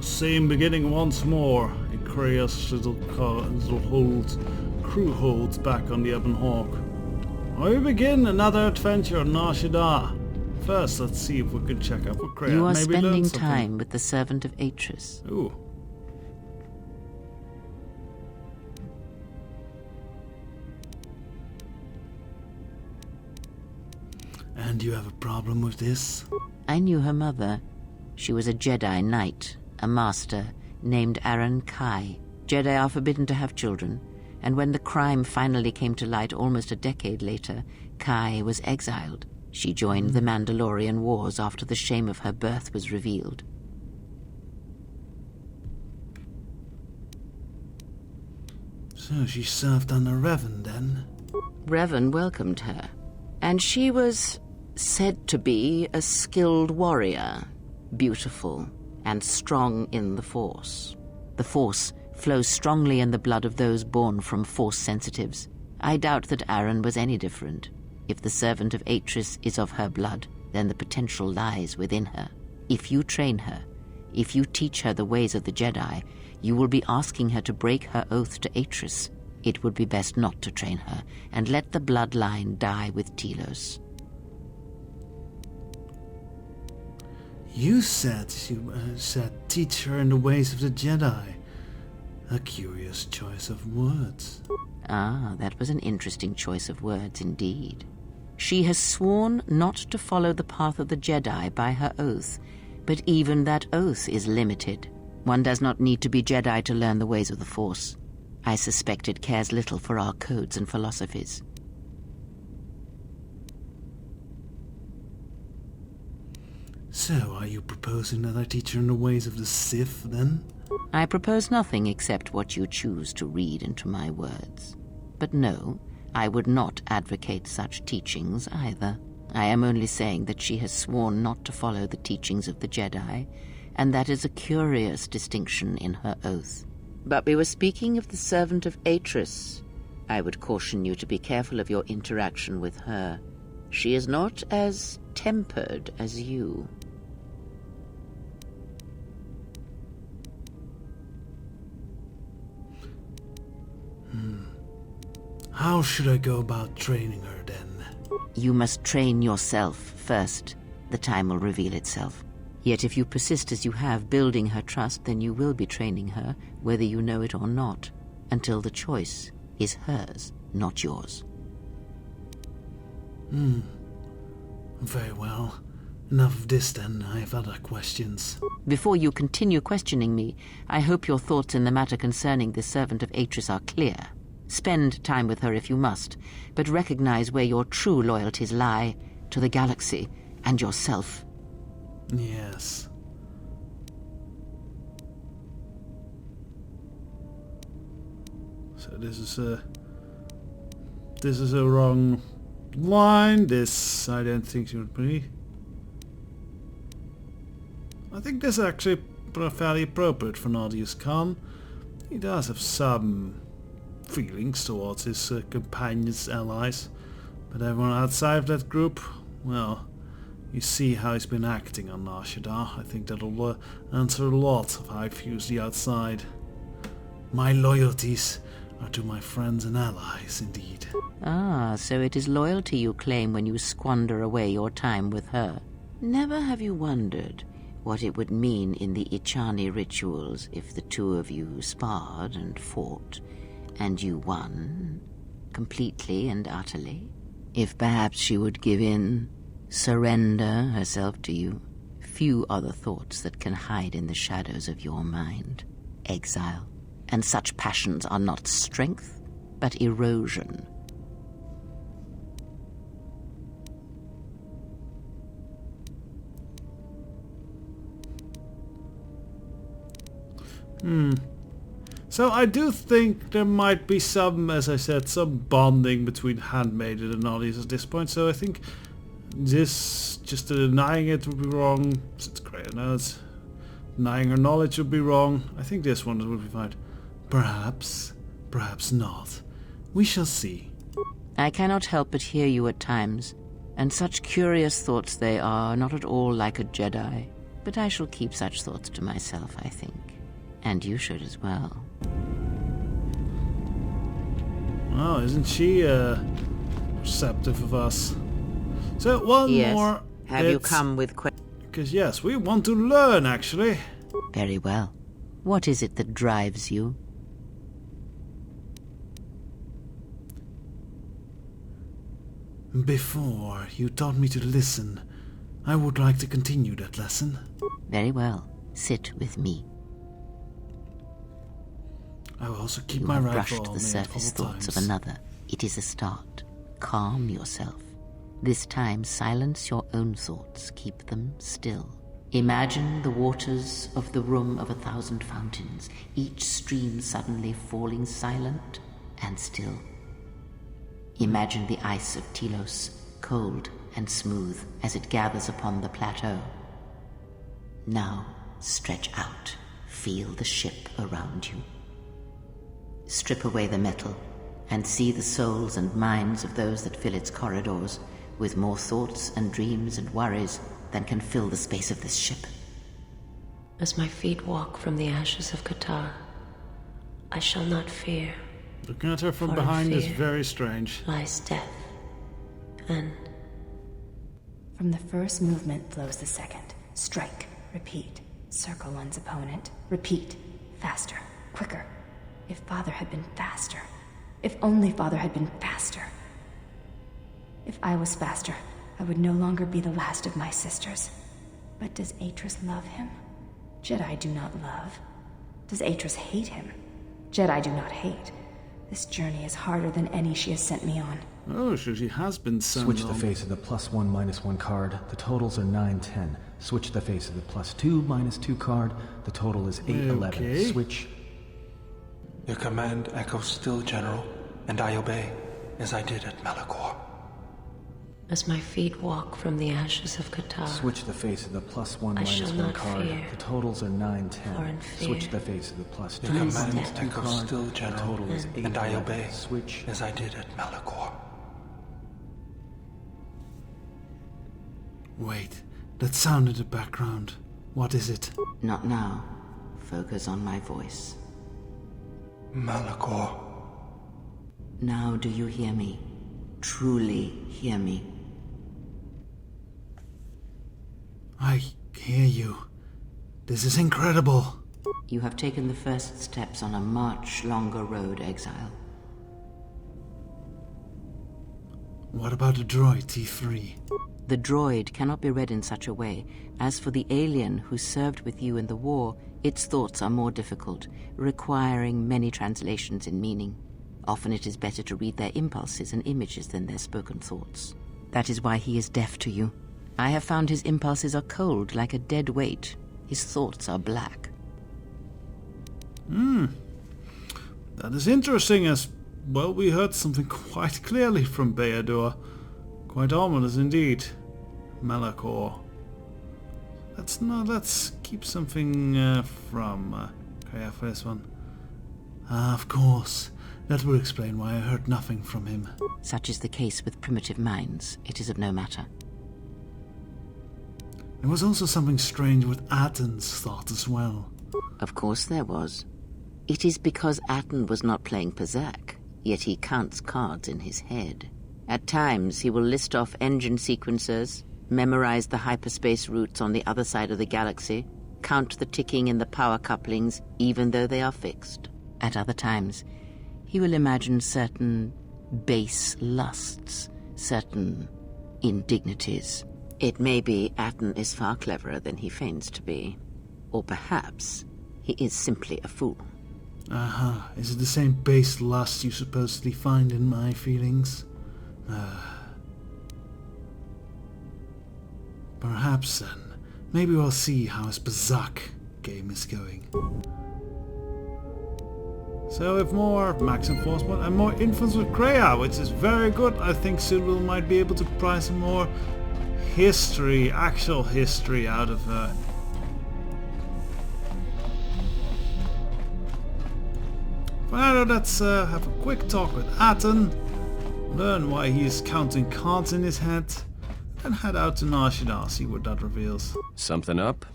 The same beginning once more. A curious little crew holds back on the Ebon Hawk. We begin another adventure on Nar Shaddaa. First, let's see if we can check out for Kreia. You are Maybe spending learn something. time with the servant of Atris. Ooh. And you have a problem with this? I knew her mother. She was a Jedi Knight, a master, named Aaron Kai. Jedi are forbidden to have children, and when the crime finally came to light almost a decade later, Kai was exiled. She joined the Mandalorian Wars after the shame of her birth was revealed. So she served under Revan then? Revan welcomed her, and she was said to be a skilled warrior, beautiful and strong in the Force. The Force flows strongly in the blood of those born from Force sensitives. I doubt that Aaron was any different. If the servant of Atris is of her blood, then the potential lies within her. If you train her, if you teach her the ways of the Jedi, you will be asking her to break her oath to Atris. It would be best not to train her, and let the bloodline die with Telos. You said teach her in the ways of the Jedi. A curious choice of words. Ah, that was an interesting choice of words indeed. She has sworn not to follow the path of the Jedi by her oath, but even that oath is limited. One does not need to be Jedi to learn the ways of the Force. I suspect it cares little for our codes and philosophies. So, are you proposing that I teach her in the ways of the Sith, then? I propose nothing except what you choose to read into my words. But no, I would not advocate such teachings either. I am only saying that she has sworn not to follow the teachings of the Jedi, and that is a curious distinction in her oath. But we were speaking of the servant of Atris. I would caution you to be careful of your interaction with her. She is not as tempered as you. How should I go about training her, then? You must train yourself first. The time will reveal itself. Yet if you persist as you have, building her trust, then you will be training her, whether you know it or not, until the choice is hers, not yours. Very well. Enough of this, then. I have other questions. Before you continue questioning me, I hope your thoughts in the matter concerning this servant of Atris are clear. Spend time with her if you must, but recognize where your true loyalties lie, to the galaxy and yourself. Yes. So this is a wrong line. This I don't think she would be. I think this is actually fairly appropriate for Nardius Khan. He does have some feelings towards his companions, allies, but everyone outside of that group, well, you see how he's been acting on Nar Shaddaa. I think that'll answer a lot of how he views the outside. My loyalties are to my friends and allies, indeed. Ah, so it is loyalty you claim when you squander away your time with her. Never have you wondered what it would mean in the Ichani rituals if the two of you sparred and fought, and you won, completely and utterly? If perhaps she would give in, surrender herself to you? Few are the thoughts that can hide in the shadows of your mind. Exile. And such passions are not strength, but erosion. So I do think there might be some, as I said, some bonding between Handmaiden and Nardius at this point. So I think this, just denying it would be wrong. Since Kreia knows, denying her knowledge would be wrong. I think this one would be fine. Perhaps, perhaps not. We shall see. I cannot help but hear you at times, and such curious thoughts they are, not at all like a Jedi. But I shall keep such thoughts to myself, I think. And you should as well. Oh, isn't she receptive of us? So one Yes. more. Have you come with Because yes, we want to learn actually. Very well. What is it that drives you? Before you taught me to listen, I would like to continue that lesson. Very well. Sit with me. I will also keep You my have rifle brushed on the me at surface all thoughts times. of another. It is a start. Calm yourself. This time, silence your own thoughts. Keep them still. Imagine the waters of the room of 1,000 fountains, each stream suddenly falling silent and still. Imagine the ice of Telos, cold and smooth as it gathers upon the plateau. Now, stretch out. Feel the ship around you. Strip away the metal and see the souls and minds of those that fill its corridors with more thoughts and dreams and worries than can fill the space of this ship. As my feet walk from the ashes of KotOR, I shall not fear. Looking at her from For in behind is fear very strange. lies death, and From the first movement flows the second. Strike, repeat, circle one's opponent, repeat, faster, quicker. If Father had been faster. If only Father had been faster. If I was faster, I would no longer be the last of my sisters. But does Atris love him? Jedi do not love. Does Atris hate him? Jedi do not hate. This journey is harder than any she has sent me on. Oh, so she has been sent Switch the on. face of the +1 -1 card. The totals are 9, 10. Switch the face of the +2 -2 card. The total is 8, 11. Okay. Switch. Your command echoes still, General, and I obey, as I did at Malachor. as my feet walk from the ashes of KotOR, Switch the face of the +1 I shall -1 not card. fear. The totals are 9, 10. For in fear Switch the face of the +2 Your command -2 echoes card. still, The General, total is 8, and I 11. obey, Switch. as I did at Malachor. Wait, that sound in the background. What is it? Not now. Focus on my voice. Malachor. Now do you hear me? Truly hear me? I hear you. This is incredible. You have taken the first steps on a much longer road, exile. What about the droid T3? The droid cannot be read in such a way. As for the alien who served with you in the war, its thoughts are more difficult, requiring many translations in meaning. Often it is better to read their impulses and images than their spoken thoughts. That is why he is deaf to you. I have found his impulses are cold, like a dead weight. His thoughts are black. That is interesting as, well, we heard something quite clearly from Beador. Quite ominous indeed. Malachor. Let's keep something from Kaya for this one. Of course. That will explain why I heard nothing from him. Such is the case with primitive minds. It is of no matter. There was also something strange with Aten's thought as well. Of course there was. It is because Aten was not playing pazaak, yet he counts cards in his head. At times he will list off engine sequencers, memorize the hyperspace routes on the other side of the galaxy, count the ticking in the power couplings even though they are fixed. At other times, he will imagine certain base lusts, certain indignities. It may be Aten is far cleverer than he feigns to be. Or perhaps he is simply a fool. Aha, is it the same base lust you supposedly find in my feelings? Perhaps then, maybe we'll see how his pazaak game is going. So with more max enforcement and more influence with Kreia, which is very good, I think soon we might be able to pry some more history, actual history out of her. For now, let's have a quick talk with Aten, learn why he is counting cards in his head, and head out to Nashida, see what that reveals. Something up?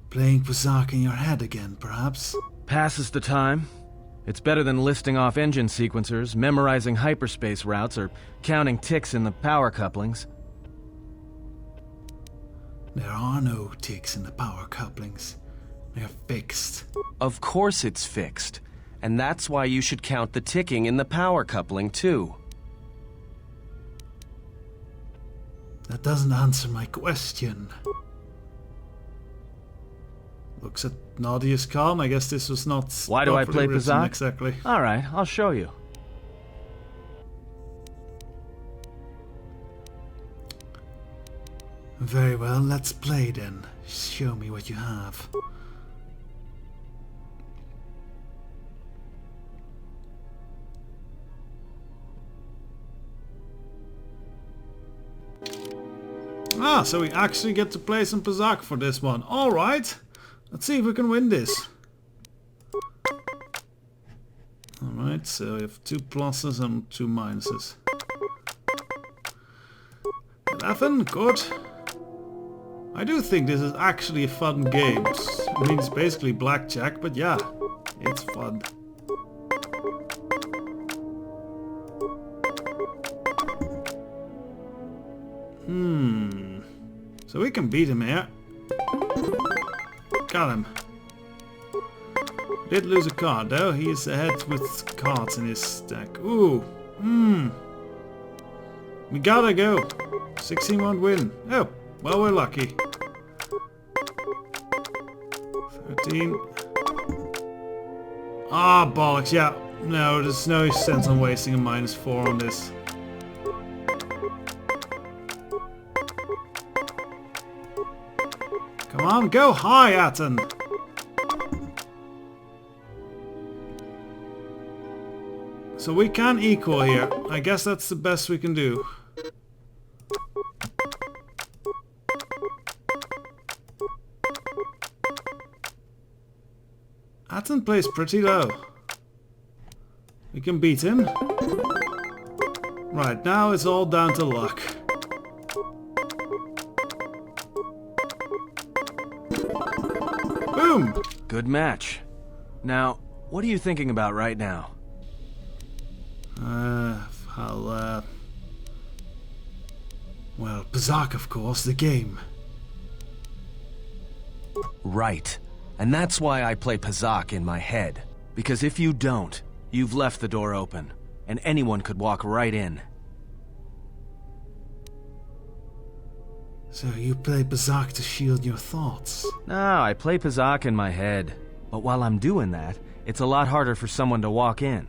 Playing pazaak in your head again, perhaps? Passes the time. It's better than listing off engine sequencers, memorizing hyperspace routes, or counting ticks in the power couplings. There are no ticks in the power couplings. They're fixed. Of course it's fixed. And that's why you should count the ticking in the power coupling, too. That doesn't answer my question. Looks at Nadia's calm. I guess this was not. Why do I properly play written pazaak? Exactly. Alright, I'll show you. Very well, let's play then. Show me what you have. Ah, so we actually get to play some pazaak for this one. Alright. Let's see if we can win this. Alright, so we have 2 pluses and 2 minuses. 11, good. I do think this is actually a fun game. I mean, it's basically blackjack, but yeah, it's fun. So we can beat him here. Got him. Did lose a card though. He is ahead with cards in his stack. Ooh. We gotta go. 16 won't win. Oh, well, we're lucky. 13. Ah, bollocks. Yeah. No, there's no sense on wasting a -4 on this. Come on, go high, Atten. So we can equal here. I guess that's the best we can do. Atten plays pretty low. We can beat him. Right, now it's all down to luck. Boom! Good match. Now, what are you thinking about right now? Well, pazaak, of course, the game. Right. And that's why I play pazaak in my head. Because if you don't, you've left the door open, and anyone could walk right in. So you play pazaak to shield your thoughts? No, I play pazaak in my head. But while I'm doing that, it's a lot harder for someone to walk in.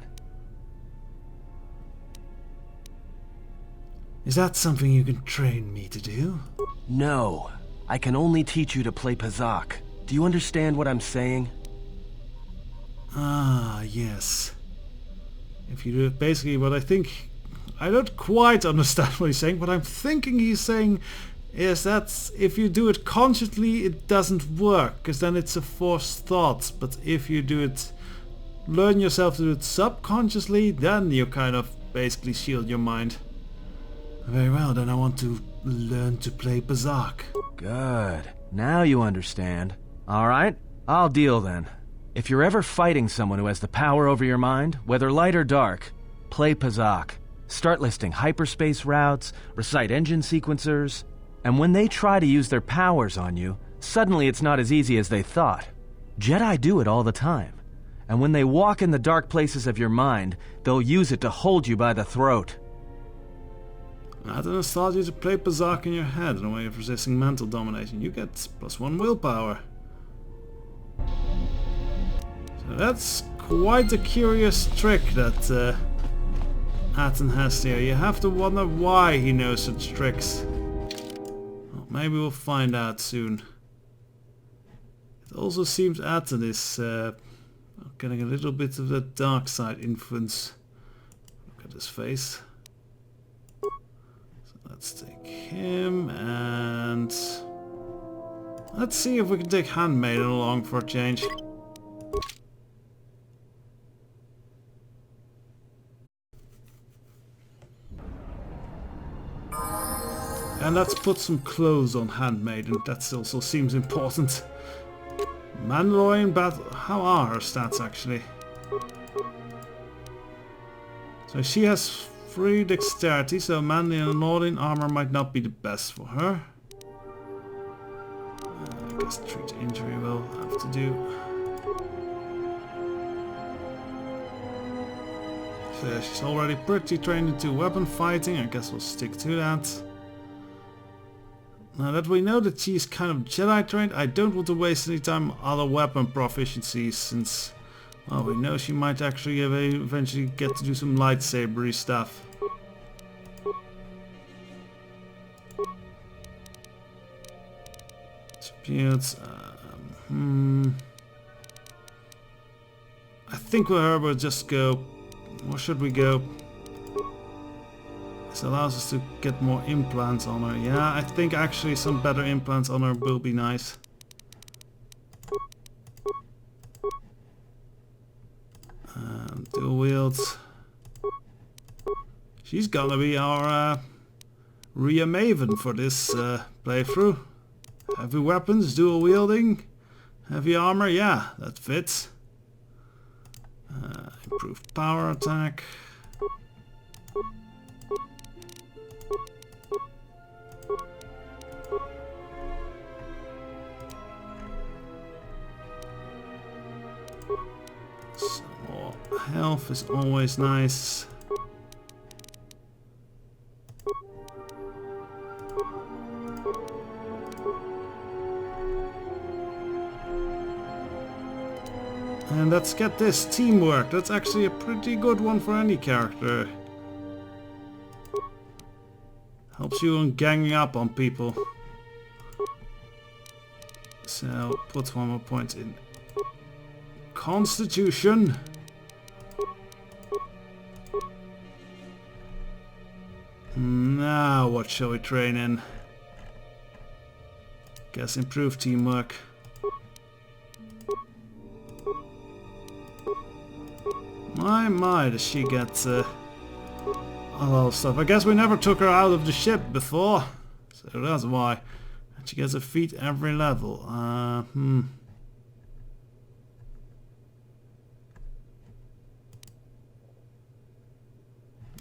Is that something you can train me to do? No. I can only teach you to play pazaak. Do you understand what I'm saying? Ah, yes. If you do it, basically what I think... I don't quite understand what he's saying. What I'm thinking he's saying is that if you do it consciously, it doesn't work, because then it's a forced thought. But if you do it... learn yourself to do it subconsciously, then you kind of basically shield your mind. Very well, then I want to learn to play pazaak. Good. Now you understand. Alright, I'll deal then. If you're ever fighting someone who has the power over your mind, whether light or dark, play pazaak. Start listing hyperspace routes, recite engine sequencers, and when they try to use their powers on you, suddenly it's not as easy as they thought. Jedi do it all the time. And when they walk in the dark places of your mind, they'll use it to hold you by the throat. I didn't start you to play pazaak in your head in a way of resisting mental domination. You get +1 willpower. So that's quite a curious trick that Atten has here. You have to wonder why he knows such tricks. Well, maybe we'll find out soon. It also seems Atten is getting a little bit of that dark side influence. Look at his face. Let's take him and let's see if we can take Handmaiden along for a change. And let's put some clothes on Handmaiden. That also seems important. Mandalorian battle. How are her stats actually? So she has 3 dexterity, so Mandalorian armor might not be the best for her. I guess treat injury will have to do. So she's already pretty trained into weapon fighting. I guess we'll stick to that. Now that we know that she's kind of Jedi trained, I don't want to waste any time on other weapon proficiencies, since, well, we know she might actually eventually get to do some lightsabery stuff. Tributes, I think with her we'll just go, where should we go? This allows us to get more implants on her. Yeah, I think actually some better implants on her will be nice. Dual wields. She's gonna be our Rhea Maven for this playthrough. Heavy weapons, dual wielding, heavy armor, yeah, that fits. Improved power attack. Some more health is always nice. And let's get this, teamwork. That's actually a pretty good one for any character. Helps you in ganging up on people. So, put 1 more point in Constitution. Now, what shall we train in? Guess improve teamwork. My, does she get a lot of stuff. I guess we never took her out of the ship before, so that's why. And she gets a feat every level.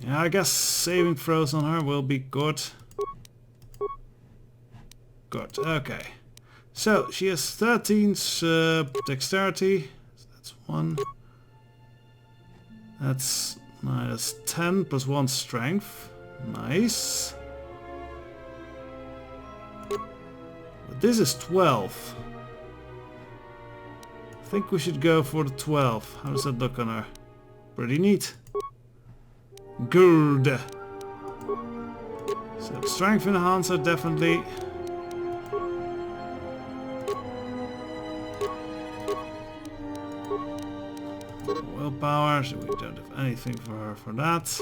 Yeah, I guess saving throws on her will be good. Good, okay. So, she has 13 dexterity. So that's 1. That's 10 plus 1 strength. Nice. But this is 12. I think we should go for the 12. How does that look on her? Pretty neat. Good. So strength enhancer definitely. Willpower, so we don't have anything for her for that.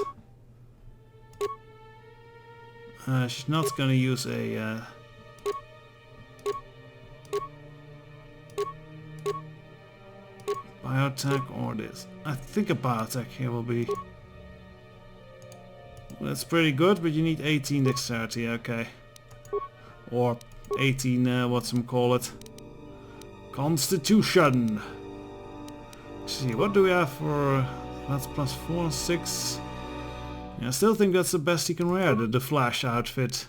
She's not gonna use a biotech or this. I think a biotech here will be. Well, that's pretty good, but you need 18 dexterity, okay. Or 18, whatchamacallit. Constitution! Let's see, what do we have for... That's plus 4, 6... Yeah, I still think that's the best he can wear, the Flash outfit.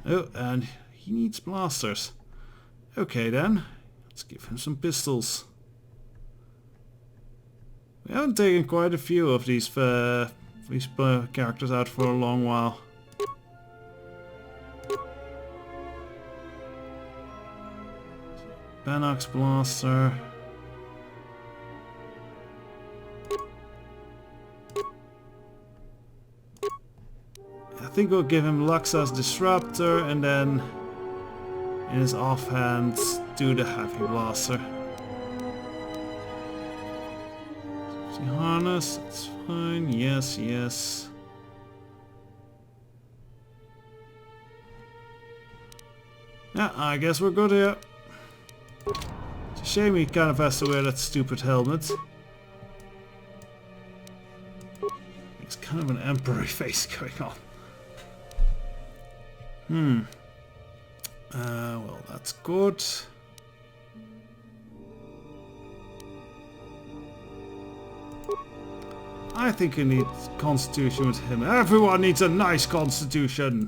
Oh, and he needs blasters. Okay then, let's give him some pistols. We haven't taken quite a few of these characters out for a long while. Panox blaster. I think we'll give him Luxa's Disruptor and then in his offhand do the Heavy Blaster. Safety harness, that's fine. Yes, yes. Yeah, I guess we're good here. It's a shame he kind of has to wear that stupid helmet. It's kind of an emperor face going on. Well, that's good. I think you need constitution with him. Everyone needs a nice constitution.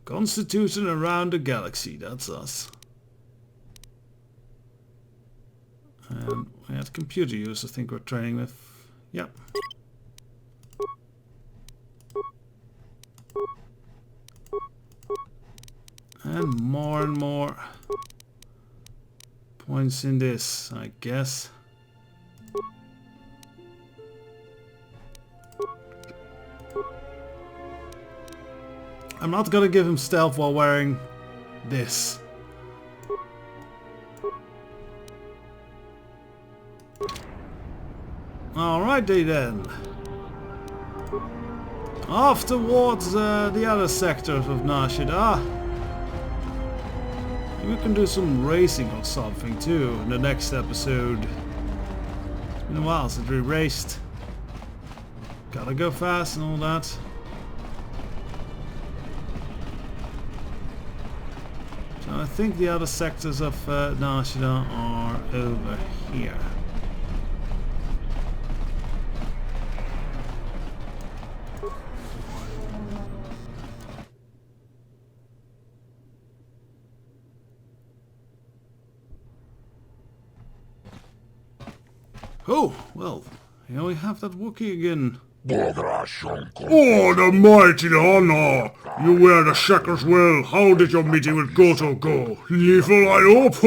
Constitution around the galaxy, that's us. And we had computer use, I think we're training with. Yep. And more points in this, I guess. I'm not gonna give him stealth while wearing this. Alrighty then. Off towards the other sectors of Nar Shaddaa. We can do some racing or something too in the next episode. It's been a while since we raced. Gotta go fast and all that. So I think the other sectors of Nar Shaddaa are over here. Oh, well, here we have that Wookiee again. Oh, the mighty honor! You wear the shackles well. How did your meeting with KotOR go? Lethal, I hope?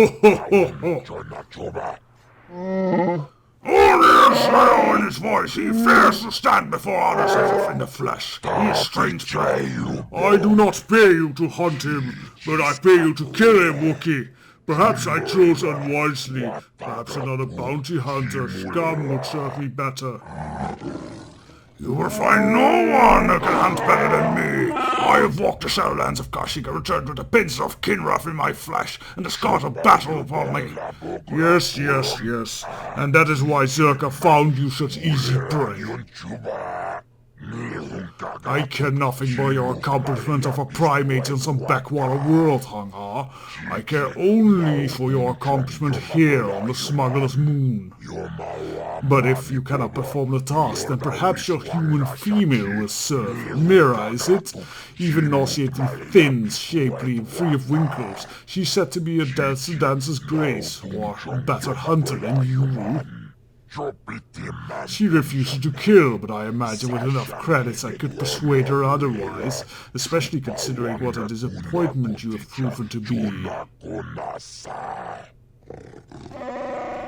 Only a smile in his voice. He fears to stand before others as if in the flesh. He is strange prey. I do not pay you to hunt him, but I pay you to kill him, Wookiee. Perhaps I chose unwisely. Perhaps another bounty hunter scum would serve me better. You will find no one who can hunt better than me. I have walked the shadowlands of Kashyyyk, returned with the pincers of Kinrath in my flesh, and the scars of battle upon me. Yes. And that is why Zerka found you such easy prey. I care nothing for your accomplishment of a primate in some backwater world, Hangar. I care only for your accomplishment here on the smuggler's moon. But if you cannot perform the task, then perhaps your human female will serve. Mira, is it? Even nauseating thin, shapely, and free of wrinkles, she's said to be a dancer's grace, or a better hunter than you. She refuses to kill, but I imagine with enough credits I could persuade her otherwise, especially considering what a disappointment you have proven to be.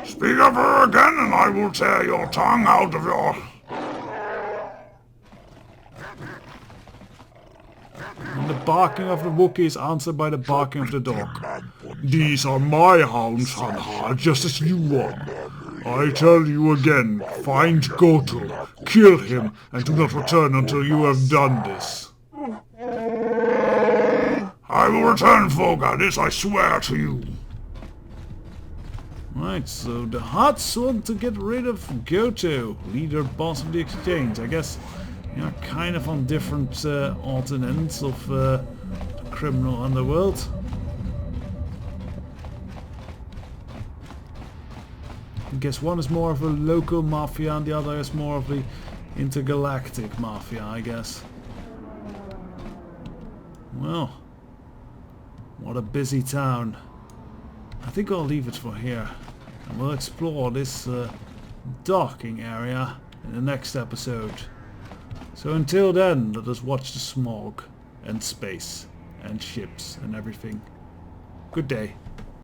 Speak of her again and I will tear your tongue out of your... And the barking of the Wookiee is answered by the barking of the dog. These are my hounds, Hanha, just as you are. I tell you again, find KotOR, kill him, and do not return until you have done this. I will return, Voga, this I swear to you. Right, so the Hutts want to get rid of KotOR, leader boss of the exchange. I guess you're kind of on different alternate ends of the criminal underworld. I guess one is more of a local mafia and the other is more of the intergalactic mafia, I guess. Well, what a busy town. I think I'll leave it for here. And we'll explore this docking area in the next episode. So until then, let us watch the smog and space and ships and everything. Good day.